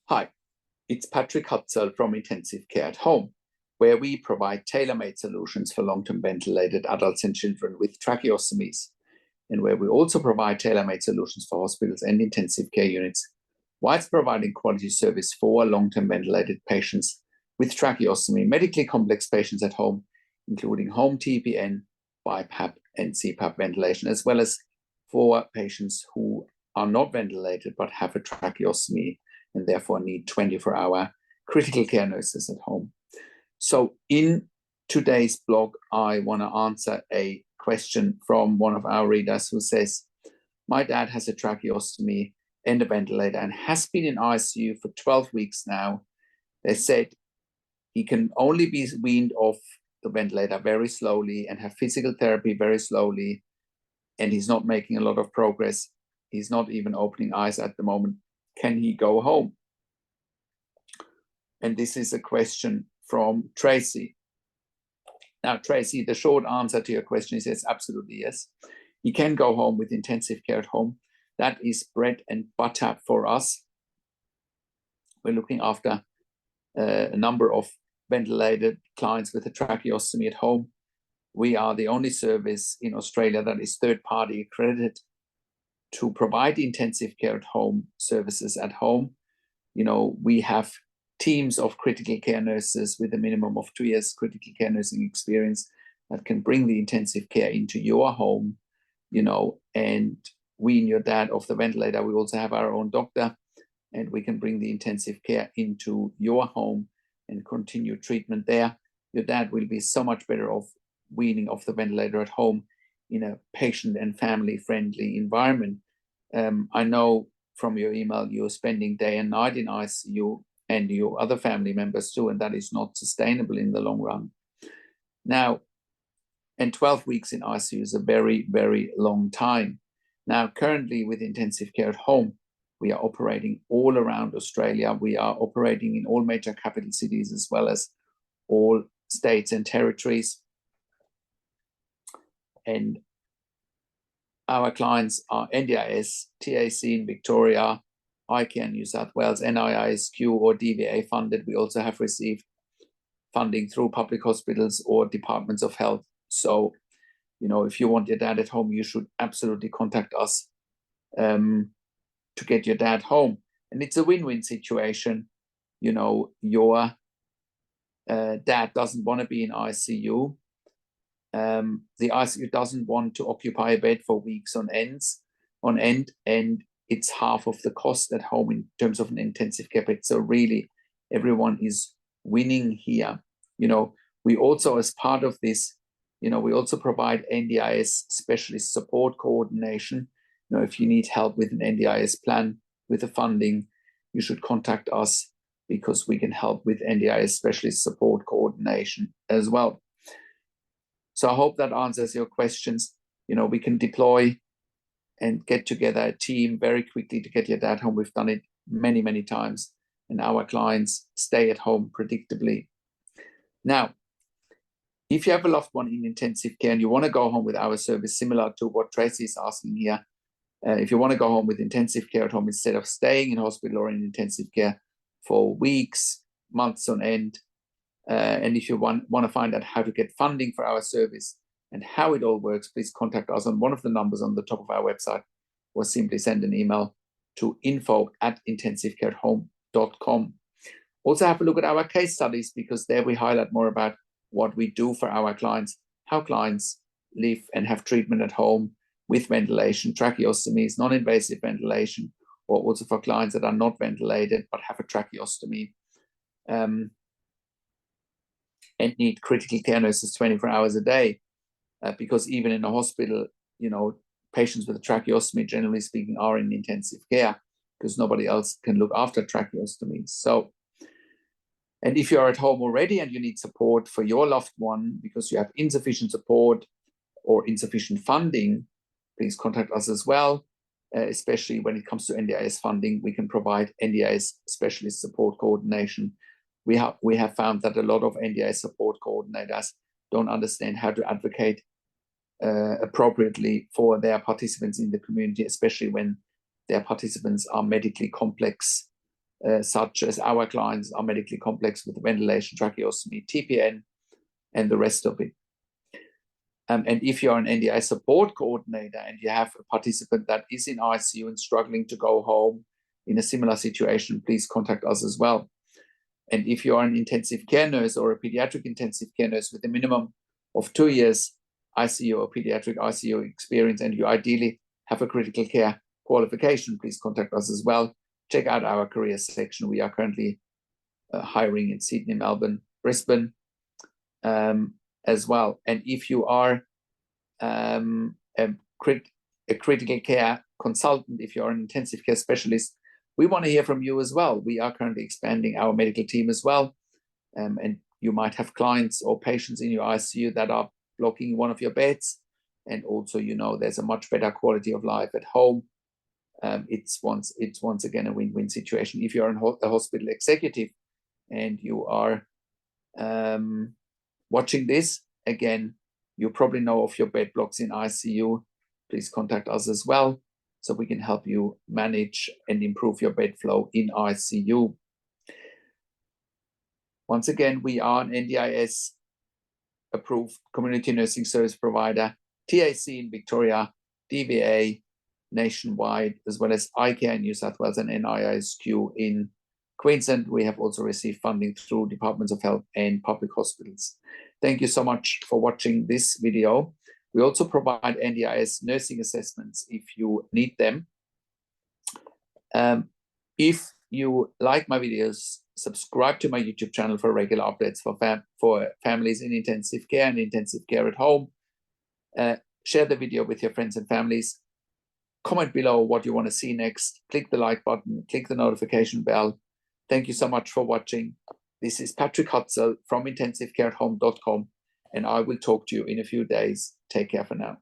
Hi, it's Patrik Hutzel from Intensive Care at Home, where we provide tailor-made solutions for long-term ventilated adults and children with tracheostomies, and where we also provide tailor-made solutions for hospitals and intensive care units, whilst providing quality service for long-term ventilated patients with tracheostomy, medically complex patients at home, including home TPN, BIPAP, and CPAP ventilation, as well as for patients who are not ventilated but have a tracheostomy and therefore need 24-hour critical care nurses at home. So in today's blog, I want to answer a question from one of our readers who says, my dad has a tracheostomy and a ventilator and has been in ICU for 12 weeks now. They said he can only be weaned off the ventilator very slowly and have physical therapy very slowly, and he's not making a lot of progress. He's not even opening eyes at the moment. Can he go home? And this is a question from Trache. Now, Trache, the short answer to your question is yes, absolutely yes. He can go home with intensive care at home. That is bread and butter for us. We're looking after a number of ventilated clients with a tracheostomy at home. We are the only service in Australia that is third-party accredited to provide intensive care at home services at home. You know, we have teams of critical care nurses with a minimum of 2 years critical care nursing experience that can bring the intensive care into your home, you know, and wean your dad off the ventilator. We also have our own doctor, and we can bring the intensive care into your home and continue treatment there. Your dad will be so much better off weaning off the ventilator at home in a patient and family-friendly environment. I know from your email you're spending day and night in ICU, and your other family members too, and that is not sustainable in the long run. Now, and 12 weeks in ICU is a very, very long time. Now, currently with intensive care at home, we are operating all around Australia. We are operating in all major capital cities as well as all states and territories. And our clients are NDIS, TAC in Victoria, ICARE in New South Wales, NIISQ or DVA funded. We also have received funding through public hospitals or departments of health. So, you know, if you want your dad at home, you should absolutely contact us to get your dad home. And it's a win-win situation. You know, your dad doesn't want to be in ICU. The ICU doesn't want to occupy a bed for weeks on end, and it's half of the cost at home in terms of an intensive care bed. So really, everyone is winning here. You know, we also, as part of this, you know, we also provide NDIS specialist support coordination. You know, if you need help with an NDIS plan, with the funding, you should contact us because we can help with NDIS specialist support coordination as well. So I hope that answers your questions. You know, we can deploy and get together a team very quickly to get your dad home. We've done it many, many times, and our clients stay at home predictably. Now, if you have a loved one in intensive care and you want to go home with our service, similar to what Tracy is asking here, if you want to go home with intensive care at home instead of staying in hospital or in intensive care for weeks, months on end, and if you want to find out how to get funding for our service and how it all works, please contact us on one of the numbers on the top of our website, or simply send an email to info@intensivecareathome.com. Also have a look at our case studies, because there we highlight more about what we do for our clients, how clients live and have treatment at home with ventilation, tracheostomies, non-invasive ventilation, or also for clients that are not ventilated but have a tracheostomy and need critical care nurses 24 hours a day. Because even in a hospital, you know, patients with a tracheostomy, generally speaking, are in intensive care because nobody else can look after tracheostomies. So, and if you are at home already and you need support for your loved one because you have insufficient support or insufficient funding, please contact us as well. Especially when it comes to NDIS funding, we can provide NDIS specialist support coordination. We have found that a lot of NDIS support coordinators don't understand how to advocate appropriately for their participants in the community, especially when their participants are medically complex such as our clients are medically complex with ventilation, tracheostomy, TPN, and the rest of it. And if you're an NDI support coordinator and you have a participant that is in ICU and struggling to go home in a similar situation, please contact us as well. And if you are an intensive care nurse or a pediatric intensive care nurse with a minimum of 2 years ICU or pediatric ICU experience, and you ideally have a critical care qualification, please contact us as well. Check out our career section. We are currently hiring in Sydney, Melbourne, Brisbane as well. And if you are a critical care consultant, if you're an intensive care specialist, we want to hear from you as well. We are currently expanding our medical team as well. And you might have clients or patients in your ICU that are blocking one of your beds. And also, you know, there's a much better quality of life at home. It's once again a win-win situation. If you're a hospital executive and you are watching this, again, you probably know of your bed blocks in ICU. Please contact us as well, so we can help you manage and improve your bed flow in ICU. Once again, we are an NDIS approved community nursing service provider, TAC in Victoria, DVA nationwide, as well as ICARE in New South Wales and NIISQ in Queensland. We have also received funding through Departments of Health and public hospitals. Thank you so much for watching this video. We also provide NDIS nursing assessments if you need them. If you like my videos, subscribe to my YouTube channel for regular updates for families in intensive care and intensive care at home. Share the video with your friends and families. Comment below what you want to see next. Click the like button, click the notification bell. Thank you so much for watching. This is Patrik Hutzel from intensivecareathome.com, and I will talk to you in a few days. Take care for now.